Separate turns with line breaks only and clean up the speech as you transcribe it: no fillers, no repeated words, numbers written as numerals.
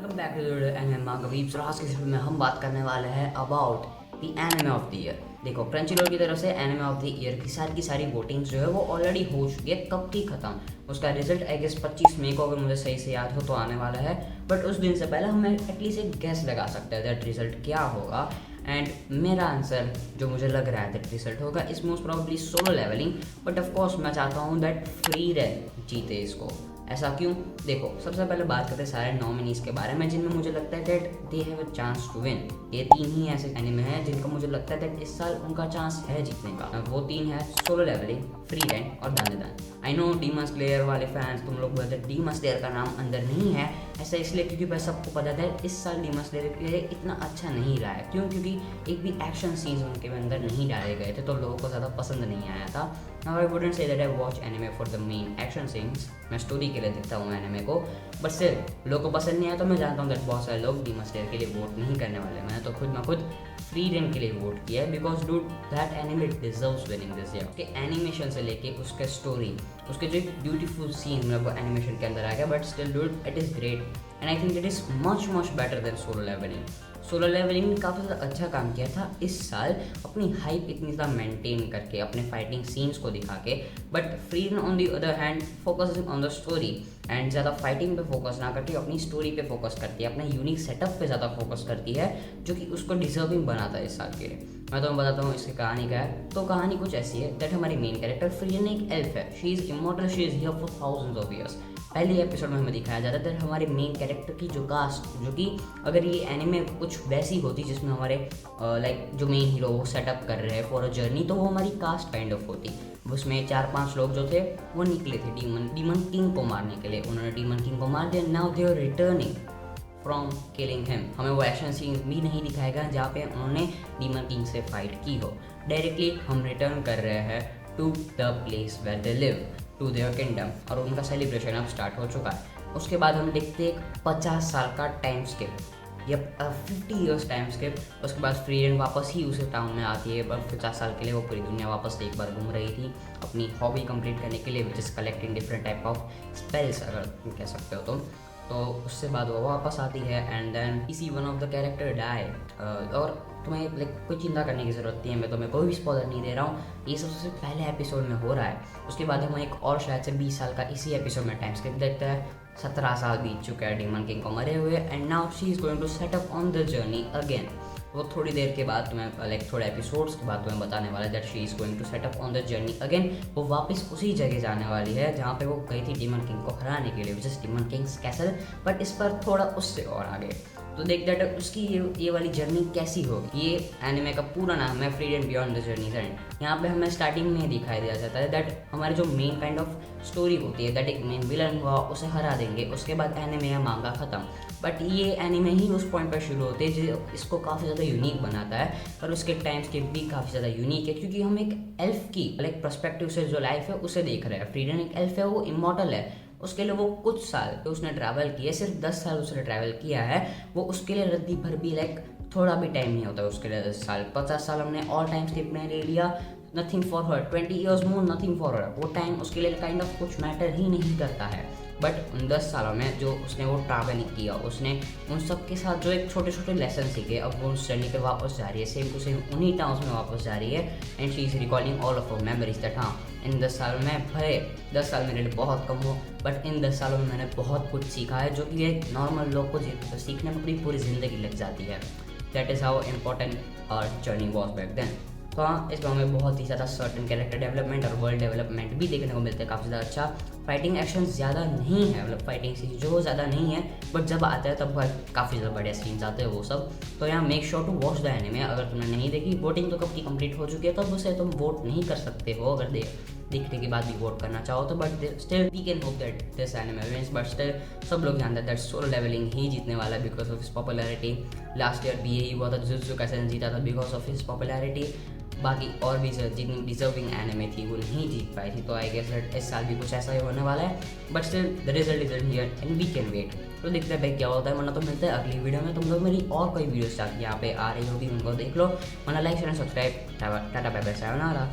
Welcome back to the anime गवीब्स। और आज की वीडियो में हम बात करने वाले हैं about the anime of the year. देखो, क्रंचीरोल की तरफ से एनिमे ऑफ द ईयर की सारी वोटिंग्स जो है वो ऑलरेडी हो चुकी है। कब की खत्म, उसका रिजल्ट आई गेस 25 मई को, अगर मुझे सही से याद हो तो आने वाला है। बट उस दिन से पहले हम एटलीस्ट एक गेस लगा सकते हैं दैट रिजल्ट क्या होगा। एंड मेरा आंसर जो मुझे लग रहा है दैट रिजल्ट होगा इस most probably Solo Leveling. But of course मैं चाहता हूँ दैट फ्री रेन जीते इसको। ऐसा क्यों? देखो, सबसे पहले बात करते हैं सारे नॉमिनीज के बारे में जिनमें मुझे लगता है that they have a chance to win. ये 3 ही ऐसे एनिमे हैं जिनका मुझे लगता है दैट इस साल उनका चांस है जीतने का। वो 3 है सोलो लेवलिंग, फ्री रेन और दानेदान। आई नो डीमन स्लेयर वाले फैंस तुम लोग बोलते हैं डीमन स्लेयर का नाम अंदर नहीं है। ऐसा इसलिए क्योंकि भाई सबको पता था इस साल डीमन स्लेयर के लिए इतना अच्छा नहीं रहा है। क्यों? क्योंकि एक भी एक्शन सीन्स उनके अंदर नहीं डाले गए थे तो लोगों को ज़्यादा पसंद नहीं आया था। Now I wouldn't say that I watch anime for the main action scenes. मैं स्टोरी के लिए देखता हूँ एनिमे को। बट सिर्फ लोगों को पसंद नहीं आया तो मैं जानता हूँ दैट बहुत सारे लोग डीमन स्लेयर के लिए वोट नहीं करने वाले। मैंने तो खुद फ्री रेन के लिए वोट किया है because dude that anime deserves winning this year. उसके एनिमेशन से लेके उसके स्टोरी, उसके जो एक ब्यूटीफुल सीन में वो एनिमेशन के अंदर आ गया। But still dude it is great and I think it is much better than Solo Leveling. Solo Leveling ने काफ़ी ज़्यादा अच्छा काम किया था इस साल, अपनी हाइप इतनी ज़्यादा मेंटेन करके, अपने फाइटिंग सीन्स को दिखा के। But free rein on the other hand focusing on the story and ज़्यादा फाइटिंग पे फोकस ना करके अपनी स्टोरी पे फोकस करती है, अपने यूनिक सेटअप पे ज़्यादा फोकस करती है जो कि उसको डिजर्विंग बनाता है इस साल के लिए। मैं तुम्हें बताता हूँ इसकी कहानी क्या है। तो कहानी कुछ ऐसी है दैट हमारी मेन कैरेक्टर फ्री रेन एक एल्फ है। She is immortal, she is here for thousands of years. पहले एपिसोड में हमें दिखाया जाता है हमारे मेन कैरेक्टर की जो कास्ट, जो कि अगर ये एनिमे कुछ वैसी होती जिसमें हमारे लाइक जो मेन हीरो वो सेटअप कर रहे हैं फॉर अ जर्नी, तो वो हमारी कास्ट काइंड ऑफ होती। उसमें 4-5 लोग जो थे वो निकले थे डीमन किंग को मारने के लिए। उन्होंने डीमन किंग को मार दिया। Now they are returning from killing him. हमें वो एक्शन सीन भी नहीं दिखाएगा जहाँ पे उन्होंने डीमन किंग से फाइट की हो। डायरेक्टली हम रिटर्न कर रहे हैं to the place where they live, to their kingdom, और उनका सेलिब्रेशन अब स्टार्ट हो चुका है। उसके बाद हम देखते हैं एक 50 साल का टाइम स्किप, या 50 ईयर्स टाइम स्किप। उसके बाद फ्री रेन वापस ही उसी टाउन में आती है। पर 50 साल के लिए वो पूरी दुनिया वापस एक बार घूम रही थी अपनी हॉबी कंप्लीट करने के लिए, which is collecting different type of spells, अगर तुम कह सकते हो तुम। तो उससे बाद वो वापस आती है एंड देन इसी one of the character die. और तुम्हें लाइक कोई चिंता करने की ज़रूरत नहीं है, मैं तुम्हें कोई भी स्पॉइलर नहीं दे रहा हूँ। ये सबसे पहले एपिसोड में हो रहा है। उसके बाद हम एक और शायद से 20 साल का इसी एपिसोड में टाइम स्किप देखते हैं। 17 साल बीत चुका है डीमन किंग को मरे हुए and now she is going to set up on the journey again. वो थोड़ी देर के बाद तुम्हें लाइक थोड़े एपिसोड्स के बाद तुम्हें बताने वाला है that she is going to set up on the journey again. वो वापस उसी जगह जाने वाली है जहाँ पे वो गई थी डीमन किंग को हराने के लिए, which is demon Kings castle. But इस पर थोड़ा उससे और आगे। तो देख दैट उसकी ये वाली जर्नी कैसी होगी। ये एनिमे का पूरा नाम है free rein beyond the journeys and. यहाँ पे हमें स्टार्टिंग में दिखाई दिया जाता है दैट हमारे जो मेन काइंड ऑफ स्टोरी होती है दैट एक मेन विलन हुआ, उसे हरा देंगे। उसके बाद एनिमे या मांगा खत्म। बट ये एनिमे ही उस पॉइंट पर शुरू होते हैं जो इसको काफ़ी ज़्यादा यूनिक बनाता है। और उसके टाइम स्किप भी काफ़ी ज़्यादा यूनिक है क्योंकि हम एक एल्फ की लाइक पर्सपेक्टिव से जो लाइफ है उसे देख रहे हैं। फ्री रेन एक एल्फ है, वो इमॉर्टल है। उसके लिए वो कुछ साल तो उसने ट्रैवल किया, सिर्फ 10 साल उसने ट्रैवल किया है। वो उसके लिए रद्दी भर भी लाइक थोड़ा भी टाइम नहीं होता उसके लिए। 10 साल 50 साल हमने ऑल टाइम स्किप में ले लिया, nothing for her. 20 years more nothing for her. वो टाइम उसके लिए काइंड ऑफ कुछ मैटर ही नहीं करता है। बट उन 10 सालों में जो उसने वो ट्रैवल किया, उसने उन सब के साथ जो एक छोटे छोटे लेसन सीखे, अब वो उस जर्नी पे वापस जा रही है, सेम टू सेम उन्हीं टाउन्स में वापस जा रही है। And she is recording all of memories that हाँ इन 10 सालों में, भले 10 साल मेरे लिए बहुत कम हो बट इन 10 सालों में मैंने बहुत कुछ सीखा है जो कि एक नॉर्मल लोग को सीखने में अपनी पूरी ज़िंदगी लग जाती है। That is how important our journey was back then. तो हाँ, इसमें हमें बहुत ही ज़्यादा सर्टन कैरेक्टर डेवलपमेंट और वर्ल्ड डेवलपमेंट भी देखने को मिलते हैं काफ़ी ज़्यादा अच्छा। फाइटिंग एक्शन ज़्यादा नहीं है, मतलब फाइटिंग सीन जो ज़्यादा नहीं है, बट जब आता है तब काफ़ी ज़्यादा बढ़िया सीन्स आते हैं वो सब। तो यहाँ make sure to watch the anime. अगर तुमने नहीं देखी, वोटिंग तो कब की कंप्लीट हो चुकी है तब उसे तुम वोट नहीं कर सकते हो अगर देखने के बाद भी वोट करना चाहो तो। But still we can hope that this anime wins. But still सब लोग जानते हैं दैट सोलो लेवलिंग ही जीतने वाला है because of his popularity. Last year भी यही हुआ था, जुजुत्सु काइसेन जीता था बिकॉज ऑफ हिज पॉपुलैरिटी। बाकी और भी जितनी डिजर्विंग एनिमे थी वो नहीं जीत पाई थी। तो आई गेस दैट इस साल भी कुछ ऐसा ही होने वाला है। But still the result is here and we can wait. तो देखते हैं भाई क्या होता है। वरना तो मिलते हैं अगली वीडियो में। तुम लोग मेरी और कोई वीडियोस यहाँ पे आ रही होगी उनको देख लो। वरना like share and subscribe. Tata bye bye, sayonara.